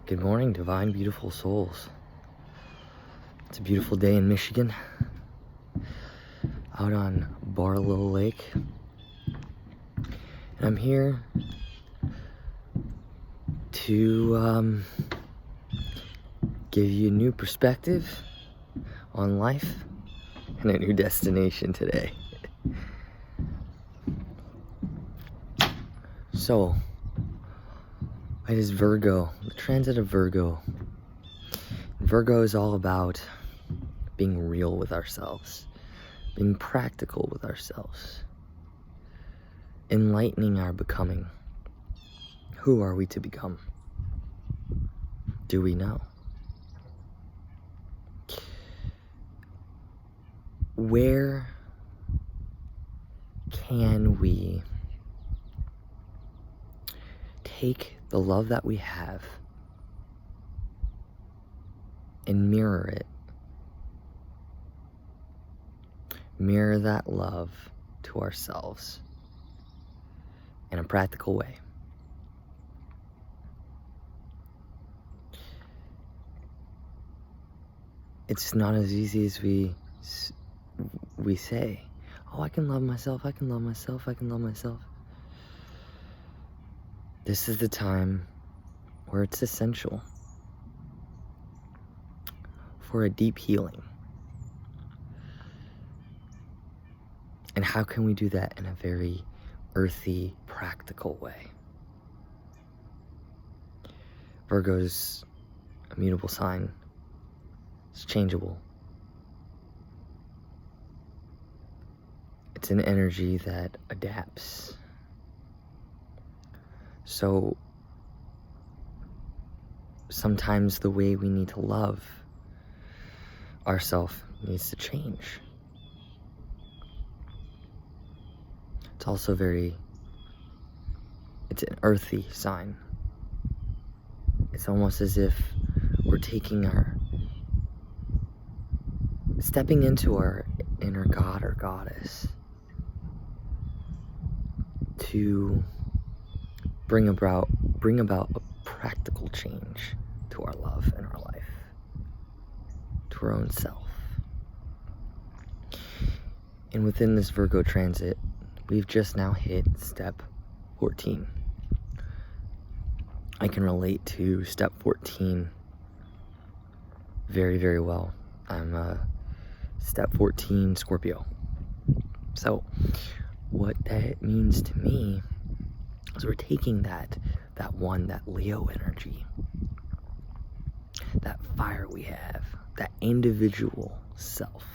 Good morning, divine, beautiful souls. It's a beautiful day in Michigan, out on Barlow Lake. And I'm here to give you a new perspective on life and a new destination today. So, it is Virgo, the transit of Virgo. Virgo is all about being real with ourselves, being practical with ourselves, enlightening our becoming. Who are we to become? Do we know? Where can we take the love that we have and mirror it? Mirror that love to ourselves in a practical way. It's not as easy as we say. Oh, I can love myself, I can love myself, I can love myself. This is the time where it's essential for a deep healing. And how can we do that in a very earthy, practical way? Virgo's a mutable sign. It's changeable. It's an energy that adapts. So sometimes the way we need to love ourselves needs to change. It's also it's an earthy sign. It's almost as if we're stepping into our inner god or goddess to bring about a practical change to our love and our life, to our own self. And within this Virgo transit, we've just now hit step 14. I can relate to step 14 very, very well. I'm a step 14 Scorpio. So what that means to me is we're taking that Leo energy, that fire we have, that individual self,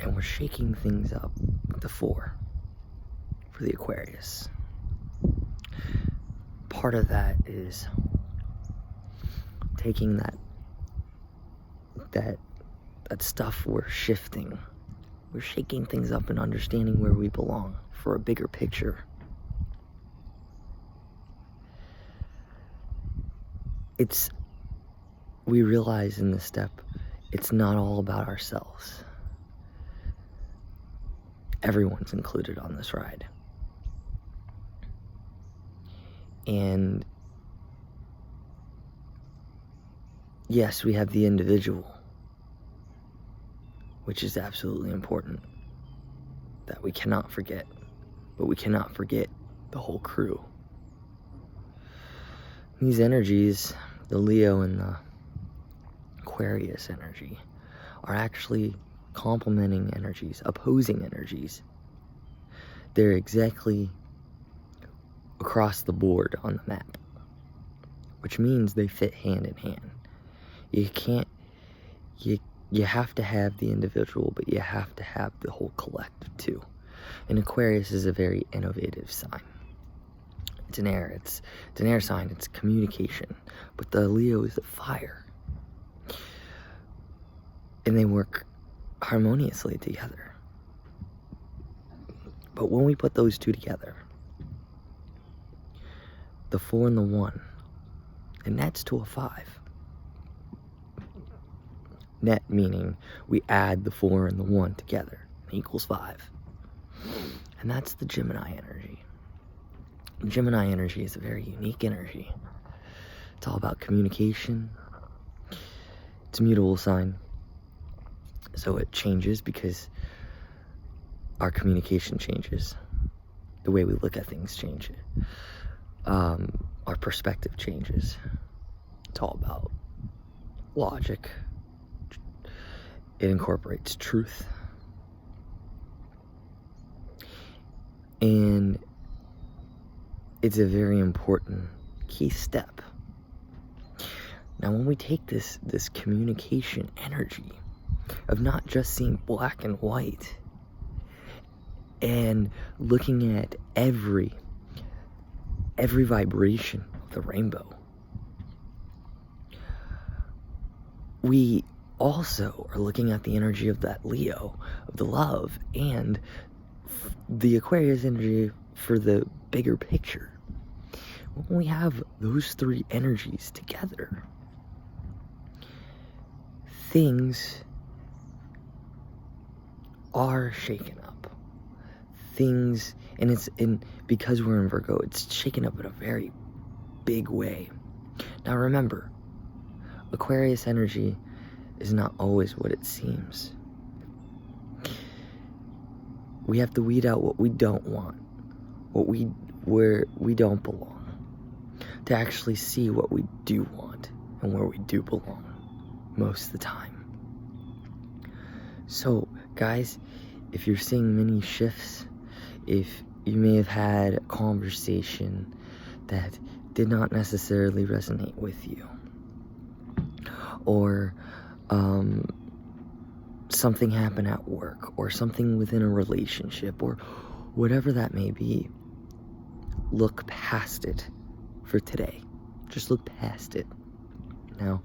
and we're shaking things up with the 4 for the Aquarius. Part of that is taking that stuff we're shifting. We're shaking things up and understanding where we belong for a bigger picture. We realize in this step, it's not all about ourselves. Everyone's included on this ride. And yes, we have the individual, which is absolutely important, that we cannot forget, but we cannot forget the whole crew. These energies, the Leo and the Aquarius energy, are actually complementing energies, opposing energies. They're exactly across the board on the map, which means they fit hand in hand. You have to have the individual, but you have to have the whole collective too. And Aquarius is a very innovative sign. It's an air sign, it's communication. But the Leo is the fire. And they work harmoniously together. But when we put those two together, the 4 and the 1, it nets to a 5. Net meaning we add the 4 and the 1 together, equals 5. And that's the Gemini energy. Gemini energy is a very unique energy. It's all about communication. It's a mutable sign, so it changes because our communication changes. The way we look at things changes. Our perspective changes. It's all about logic. It incorporates truth. And it's a very important key step. Now, when we take this communication energy of not just seeing black and white and looking at every vibration of the rainbow, we also are looking at the energy of that Leo, of the love, and the Aquarius energy for the bigger picture. When we have those three energies together, things are shaken up. Things, and because we're in Virgo, it's shaken up in a very big way. Now remember, Aquarius energy is not always what it seems. We have to weed out what we don't want, where we don't belong, to actually see what we do want and where we do belong most of the time. So, guys, if you're seeing many shifts, if you may have had a conversation that did not necessarily resonate with you, or something happened at work, or something within a relationship, or whatever that may be, look past it for today. Just look past it. Now,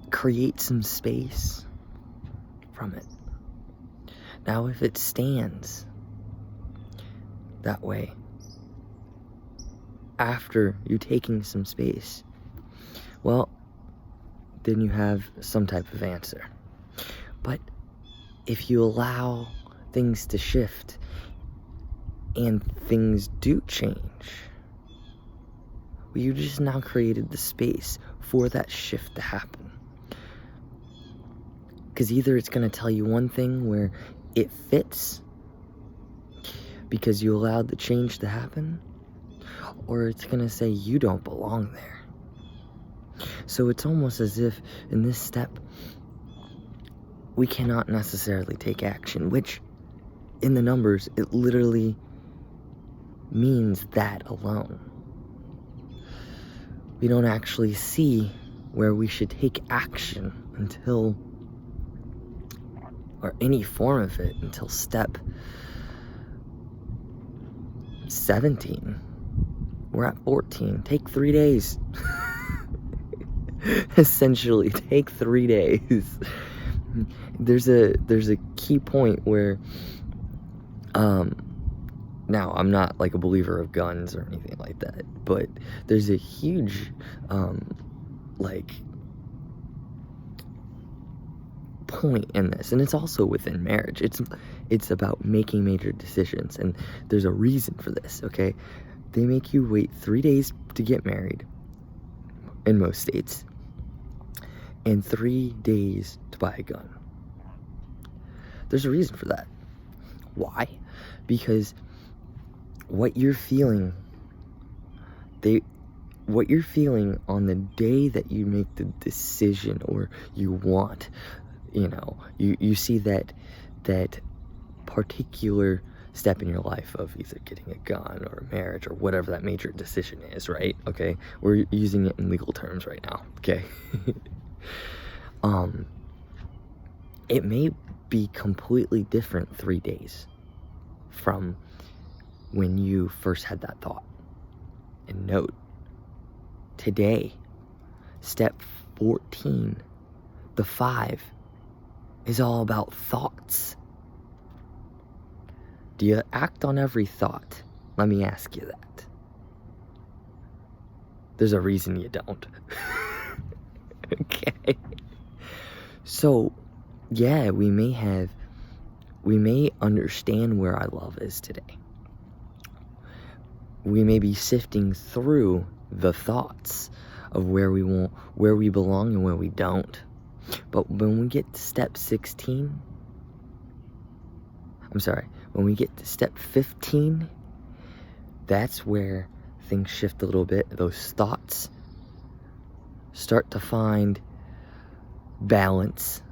create some space from it. Now, if it stands that way after you taking some space, well, then you have some type of answer. But if you allow things to shift and things do change, well, you just now created the space for that shift to happen. Because either it's going to tell you one thing where it fits because you allowed the change to happen, or it's going to say you don't belong there. So it's almost as if in this step, we cannot necessarily take action, which in the numbers, it literally means that alone. We don't actually see where we should take action until, or any form of it, until step 17. We're at 14. Take 3 days. Essentially, take 3 days. There's a key point where, now I'm not like a believer of guns or anything like that, but there's a huge, point in this, and it's also within marriage. It's about making major decisions, and there's a reason for this, okay? They make you wait 3 days to get married in most states, and 3 days to buy a gun. There's a reason for that. Why? Because what you're feeling on the day that you make the decision, or you want, you see that particular step in your life of either getting a gun or a marriage or whatever that major decision is, right? Okay, we're using it in legal terms right now, okay? It may be completely different 3 days from when you first had that thought. And note, today, step 14, the 5, is all about thoughts. Do you act on every thought? Let me ask you that. There's a reason you don't. Okay. So, yeah, we may have we may understand where our love is today. We may be sifting through the thoughts of where we belong and where we don't. But when we get to step 16, when we get to step 15, that's where things shift a little bit. Those thoughts start to find balance,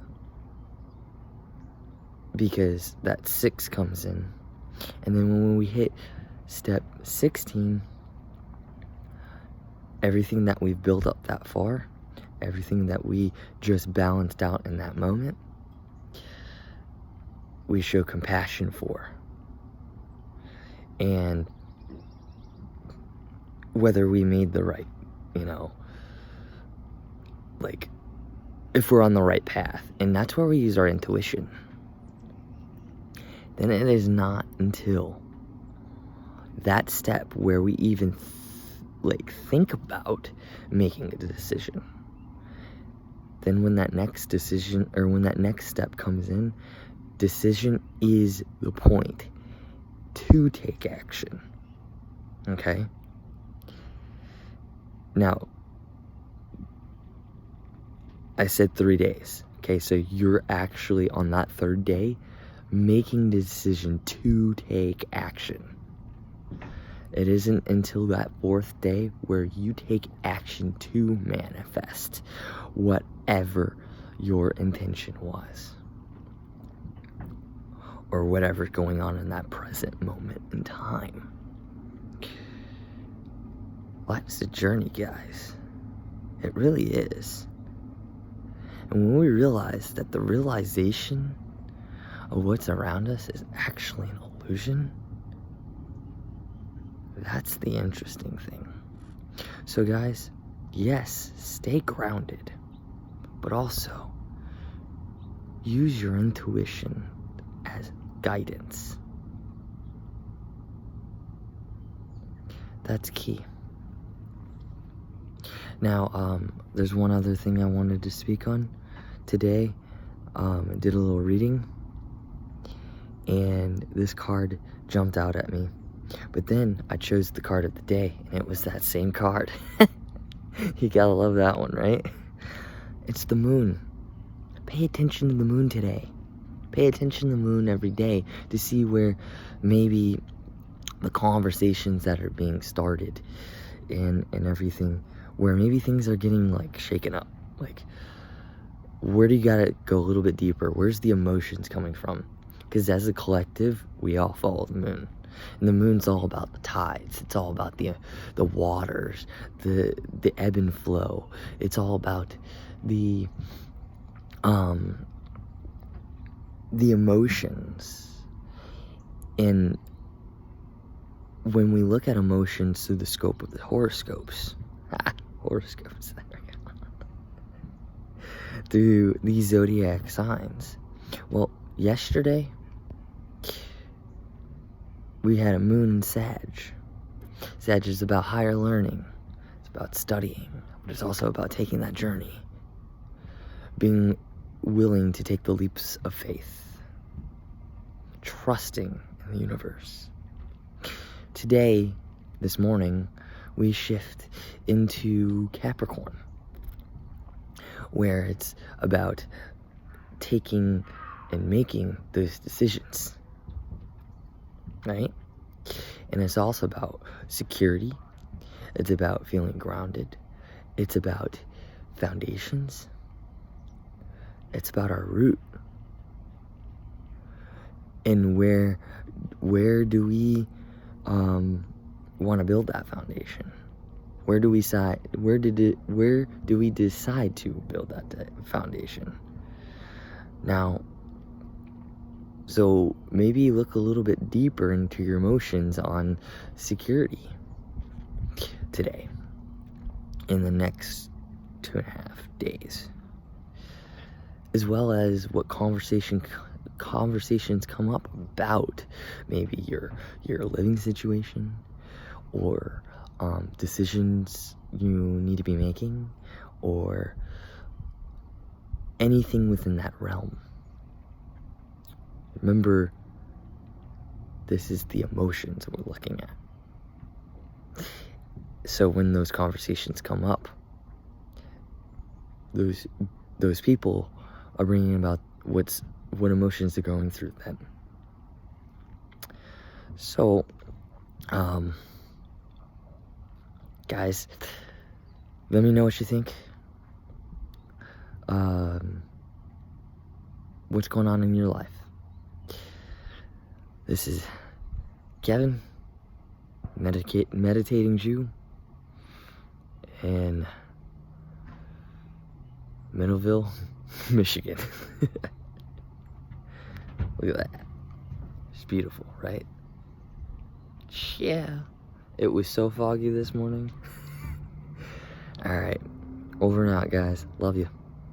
because that 6 comes in. And then when we hit step 16, everything that we've built up that far, everything that we just balanced out in that moment, we show compassion for. And whether we made the right, like, if we're on the right path. And that's where we use our intuition. Then it is not until that step where we even think about making a decision. Then when that next decision, or when that next step comes in, decision is the point to take action. Okay? Now, I said 3 days. Okay, so you're actually on that 3rd day making the decision to take action. It isn't until that 4th day where you take action to manifest whatever your intention was, or whatever's going on in that present moment in time. Life's a journey, guys. It really is. And when we realize that the realization of what's around us is actually an illusion, that's the interesting thing. So guys, yes, stay grounded, but also use your intuition as guidance. That's key. Now, there's one other thing I wanted to speak on today. I did a little reading, and this card jumped out at me. But then I chose the card of the day, and it was that same card. You gotta love that one, right? It's the moon. Pay attention to the moon today. Pay attention to the moon every day to see where maybe the conversations that are being started and everything, where maybe things are getting shaken up. Where do you gotta go a little bit deeper? Where's the emotions coming from? Because as a collective, we all follow the moon. And the moon's all about the tides. It's all about the waters, the ebb and flow. It's all about the emotions. And when we look at emotions through the scope of the horoscopes, horoscopes, there we go, through these zodiac signs. Well, yesterday, we had a moon in Sag. Sag is about higher learning. It's about studying. But it's also about taking that journey. Being willing to take the leaps of faith. Trusting in the universe. Today, this morning, we shift into Capricorn, where it's about taking and making those decisions. Right? And it's also about security. It's about feeling grounded. It's about foundations. It's about our root. And where do we want to build that foundation? Where do we decide to build that foundation? Now, so maybe look a little bit deeper into your emotions on security today, in the next 2.5 days, as well as what conversations come up about maybe your living situation, or decisions you need to be making, or anything within that realm. Remember, this is the emotions we're looking at. So when those conversations come up, those people are bringing about what emotions they're going through then. So, guys, let me know what you think. What's going on in your life? This is Kevin, meditating Jew, in Middleville, Michigan. Look at that. It's beautiful, right? Yeah. It was so foggy this morning. Alright. Over and out, guys. Love you.